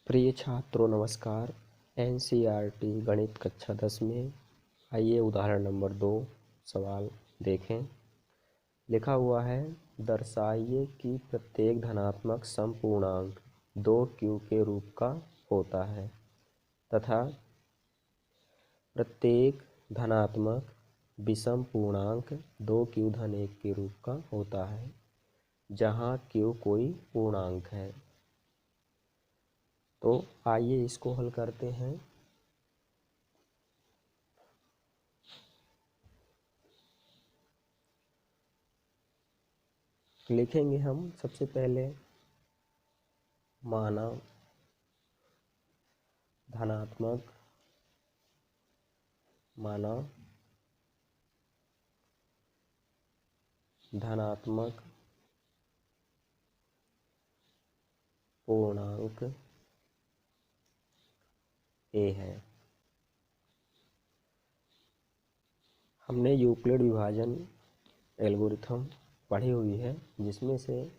प्रिय छात्रों नमस्कार। एनसीईआरटी गणित कक्षा 10 में आइए उदाहरण नंबर 2 सवाल देखें। लिखा हुआ है, दर्शाइए कि प्रत्येक धनात्मक समपूर्णांक 2q के रूप का होता है तथा प्रत्येक धनात्मक विषम पूर्णांक 2q धन 1 के रूप का होता है जहाँ q कोई पूर्णांक है। तो आइए इसको हल करते हैं। लिखेंगे हम सबसे पहले माना धनात्मक पूर्णांक a है। हमने यूक्लिड विभाजन एल्गोरिथम पढ़ी हुई है, जिसमें से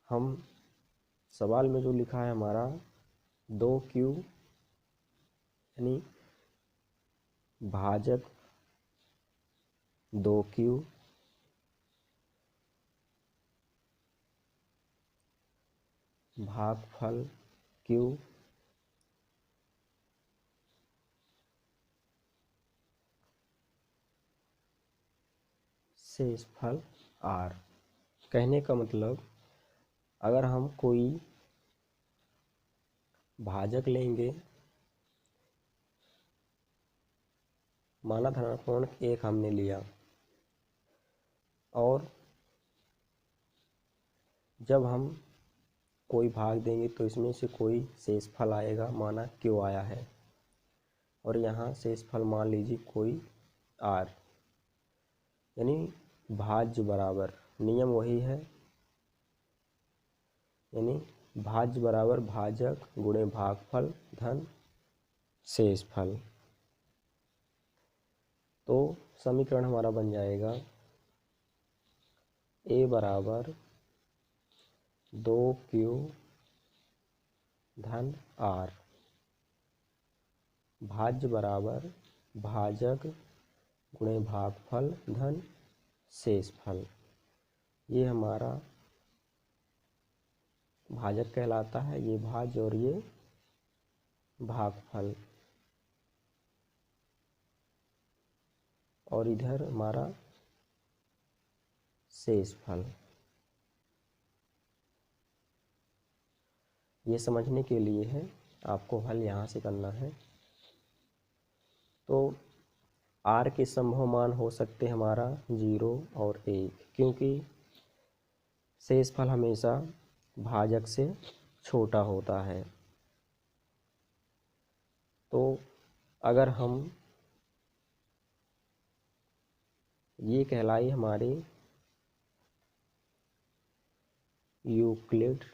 हम सवाल में जो लिखा है हमारा 2q यानी भाजक 2q भागफल q शेषफल r। कहने का मतलब, अगर हम कोई भाजक लेंगे, माना धनात्मक 1 हमने लिया, और जब हम कोई भाग देंगे तो इसमें से कोई शेषफल आएगा, माना q आया है, और यहाँ शेषफल मान लीजिए कोई r, यानी भाज्य बराबर, नियम वही है, यानी भाज्य बराबर भाजक गुणे भागफल धन शेषफल। तो समीकरण हमारा बन जाएगा a बराबर 2q धन r, भाज्य बराबर भाजक गुणे भागफल धन शेषफल। ये हमारा भाजक कहलाता है, ये भाज्य और ये भागफल, और इधर हमारा शेषफल। ये समझने के लिए है, आपको हल यहाँ से करना है। तो r के संभव मान हो सकते हमारा 0 और 1, क्योंकि शेषफल हमेशा भाजक से छोटा होता है। तो अगर हम ये कहलाई हमारे यूक्लिड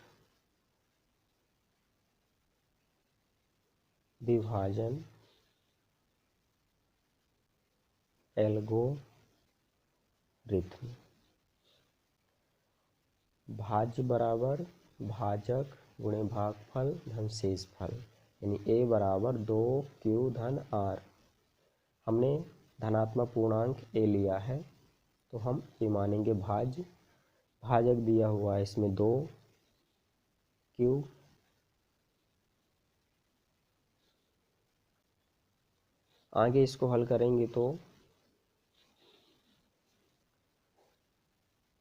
विभाजन एल्गोरिथम, भाज्य बराबर भाजक गुणे भागफल धन शेषफल, यानी a बराबर 2q धन r। हमने धनात्मक पूर्णांक a लिया है, तो हम ये मानेंगे भाज्य, भाजक दिया हुआ है इसमें 2q, आगे इसको हल करेंगे तो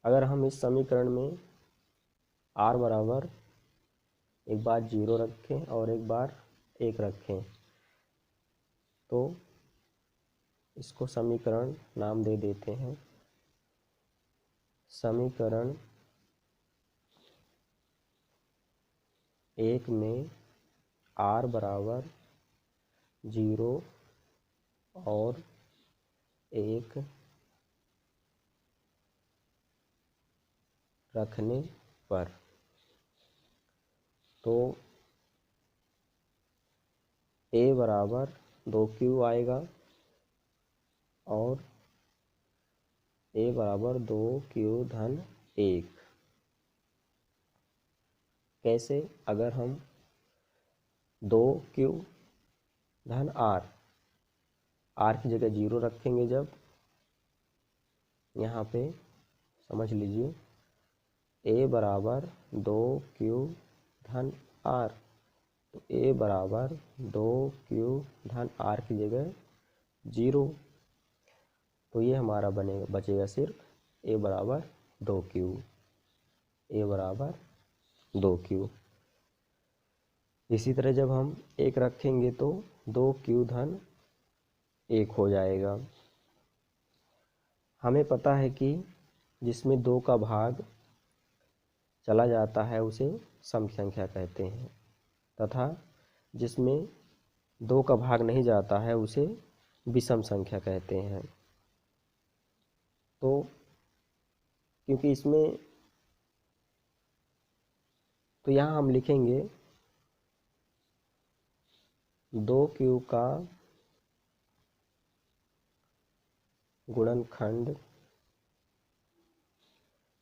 अगर हम इस समीकरण में r बराबर एक बार 0 रखें और एक बार 1 रखें, तो इसको समीकरण नाम दे देते हैं समीकरण 1 में r बराबर 0 और 1 रखने पर, तो a बराबर 2q आएगा और a बराबर 2q धन 1। कैसे? अगर हम 2q धन r, r की जगह 0 रखेंगे जब, यहाँ पे समझ लीजिए a बराबर 2q धन r, तो a बराबर 2q धन r की जगह 0, तो ये हमारा बचेगा सिर्फ a बराबर 2q, a बराबर 2q। इसी तरह जब हम 1 रखेंगे तो 2q धन 1 हो जाएगा। हमें पता है कि जिसमें 2 का भाग चला जाता है उसे सम संख्या कहते हैं, तथा जिसमें 2 का भाग नहीं जाता है उसे विषम संख्या कहते हैं। तो क्योंकि इसमें, तो यहाँ हम लिखेंगे 2q का गुणनखंड,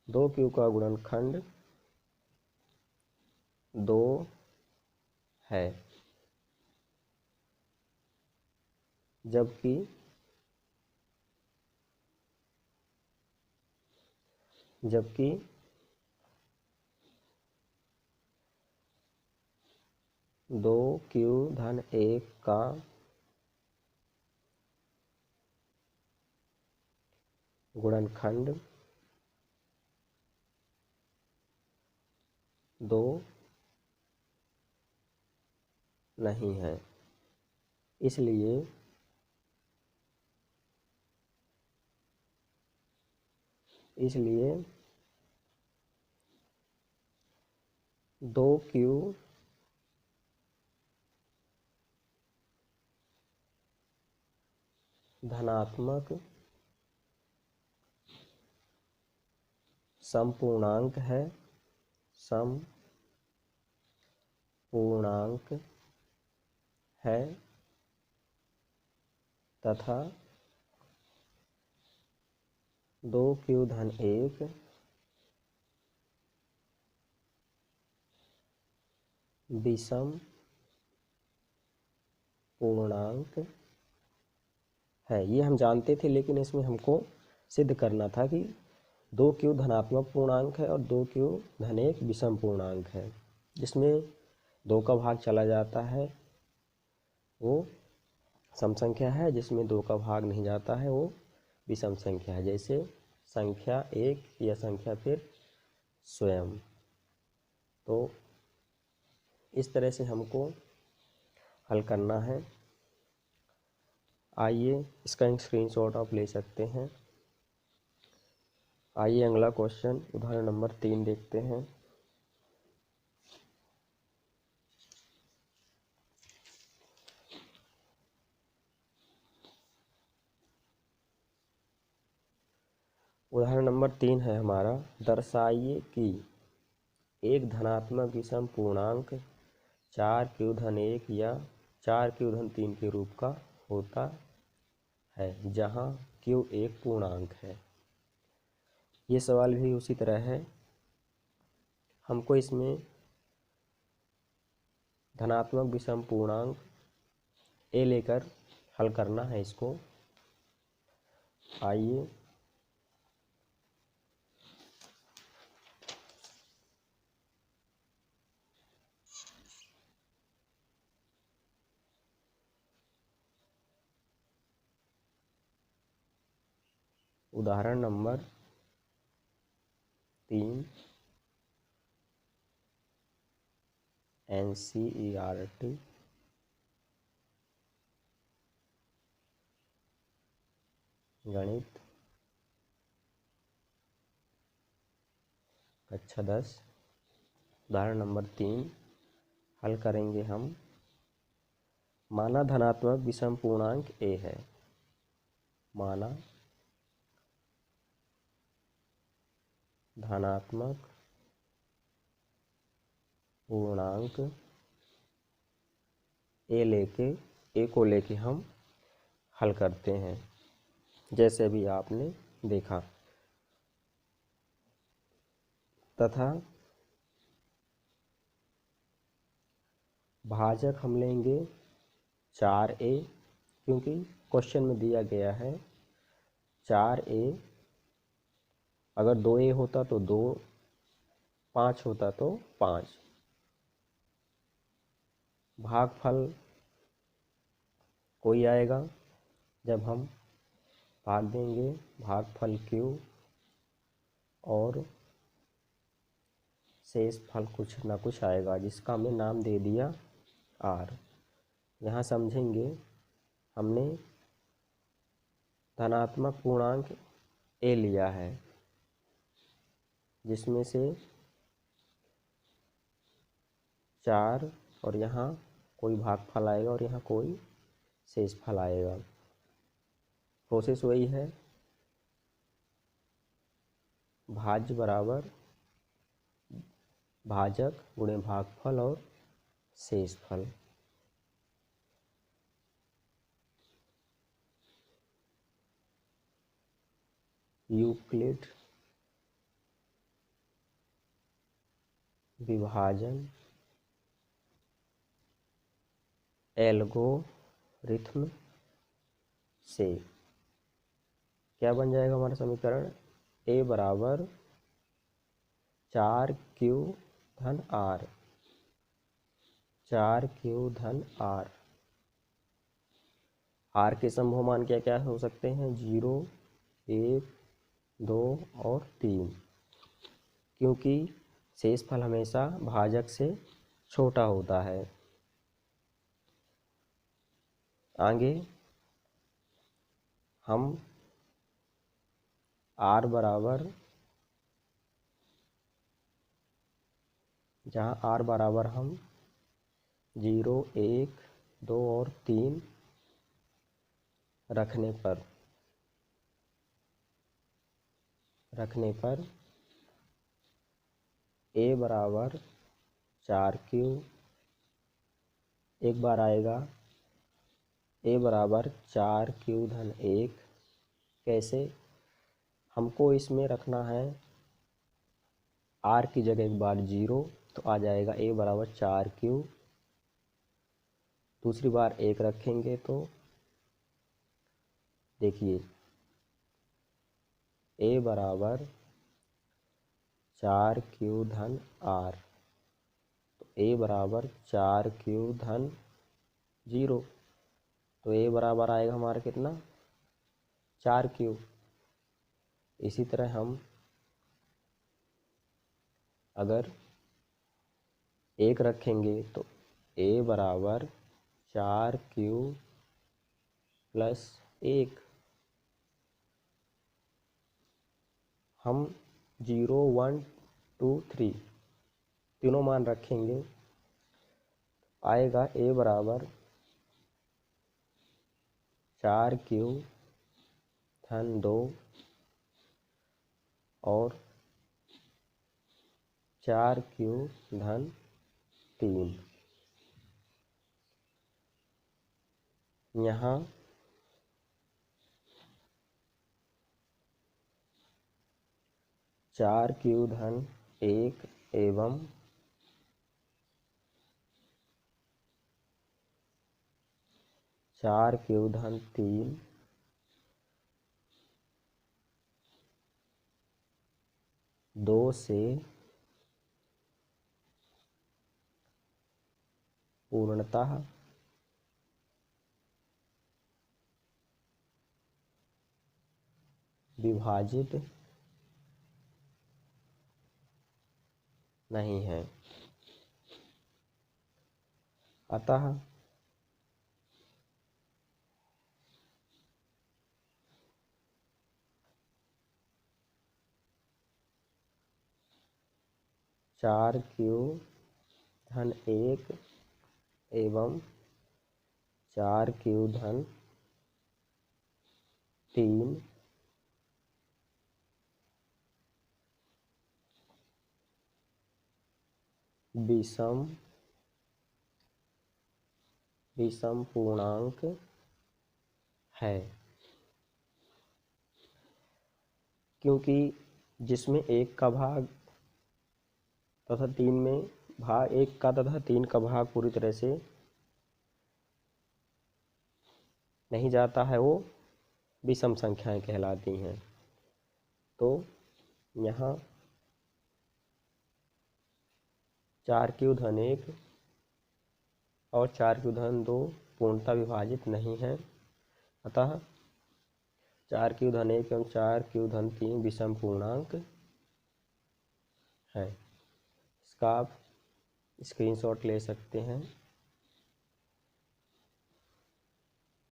2q का गुणनखंड 2 है, जबकि 2q धन 1 का गुणनखंड 2 नहीं है। इसलिए 2q धनात्मक समपूर्णांक है, समपूर्णांक है, तथा 2q धन 1 विषम पूर्णांक है। ये हम जानते थे, लेकिन इसमें हमको सिद्ध करना था कि 2q धनात्मक पूर्णांक है और 2q धन 1 विषम पूर्णांक है। जिसमें 2 का भाग चला जाता है वो सम संख्या है, जिसमें 2 का भाग नहीं जाता है वो विषम संख्या है, जैसे संख्या 1 या संख्या फिर स्वयं। तो इस तरह से हमको हल करना है। आइए इसका एक स्क्रीनशॉट आप ले सकते हैं। आइए अगला क्वेश्चन उदाहरण नंबर 3 देखते हैं। उदाहरण नंबर 3 है हमारा, दर्शाइए कि एक धनात्मक विषम पूर्णांक 4q धन 1 या 4q धन 3 के रूप का होता है, जहाँ q एक पूर्णांक है। ये सवाल भी उसी तरह है, हमको इसमें धनात्मक विषम पूर्णांक a लेकर हल करना है इसको। आइए उदाहरण नंबर 3 NCERT गणित कक्षा 10 उदाहरण नंबर 3 हल करेंगे हम। माना धनात्मक विषम पूर्णांक a है, माना धनात्मक पूर्णांक a को लेके हम हल करते हैं, जैसे अभी आपने देखा। तथा भाजक हम लेंगे 4a, क्योंकि क्वेश्चन में दिया गया है 4a। अगर 2a होता तो 2, 5 होता तो 5। भागफल कोई आएगा जब हम भाग देंगे, भागफल q और शेष फल कुछ ना कुछ आएगा जिसका हमने नाम दे दिया r। यहाँ समझेंगे, हमने धनात्मक पूर्णांक a लिया है जिसमें से 4 और यहाँ कोई भागफल आएगा और यहाँ कोई शेष फल आएगा। प्रोसेस वही है, भाज्य बराबर भाजक गुणे भागफल और शेष फल। यूक्लिड विभाजन एल्गोरिथ्म से क्या बन जाएगा हमारा समीकरण? a बराबर 4q धन r, 4q धन r। r के संभव मान क्या क्या हो सकते हैं? 0, 1, 2 और 3, क्योंकि शेष फल हमेशा भाजक से छोटा होता है। आगे हम r बराबर, जहाँ r बराबर हम 0, 1, 2 और 3 रखने पर a बराबर 4q, एक बार आएगा a बराबर 4q धन 1। कैसे? हमको इसमें रखना है r की जगह एक बार 0, तो आ जाएगा a बराबर 4q। दूसरी बार 1 रखेंगे तो देखिए a बराबर 4q धन r, तो a बराबर 4q धन 0, तो a बराबर आएगा हमारा कितना? 4q। इसी तरह हम अगर 1 रखेंगे तो a बराबर 4q प्लस 1। हम 0, 1, 2, 3 तीनों मान रखेंगे, आएगा a बराबर 4q धन 2 और 4q धन 3। यहाँ 4q धन 1 एवं 4q धन 3 2 से पूर्णतः विभाजित नहीं है। अतः चार क्यू धन 1 एवं 4q धन 3 विषम पूर्णांक है, क्योंकि जिसमें 1 का भाग तथा 3 में भाग 1 का तथा 3 का भाग पूरी तरह से नहीं जाता है, वो विषम संख्याएं कहलाती हैं। तो यहाँ 4³ 1 और 4³ 2 पूर्णतः विभाजित नहीं है, अतः 4³ 1 एवं 4³ 3 विषम पूर्णांक है। इसका आप स्क्रीनशॉट ले सकते हैं।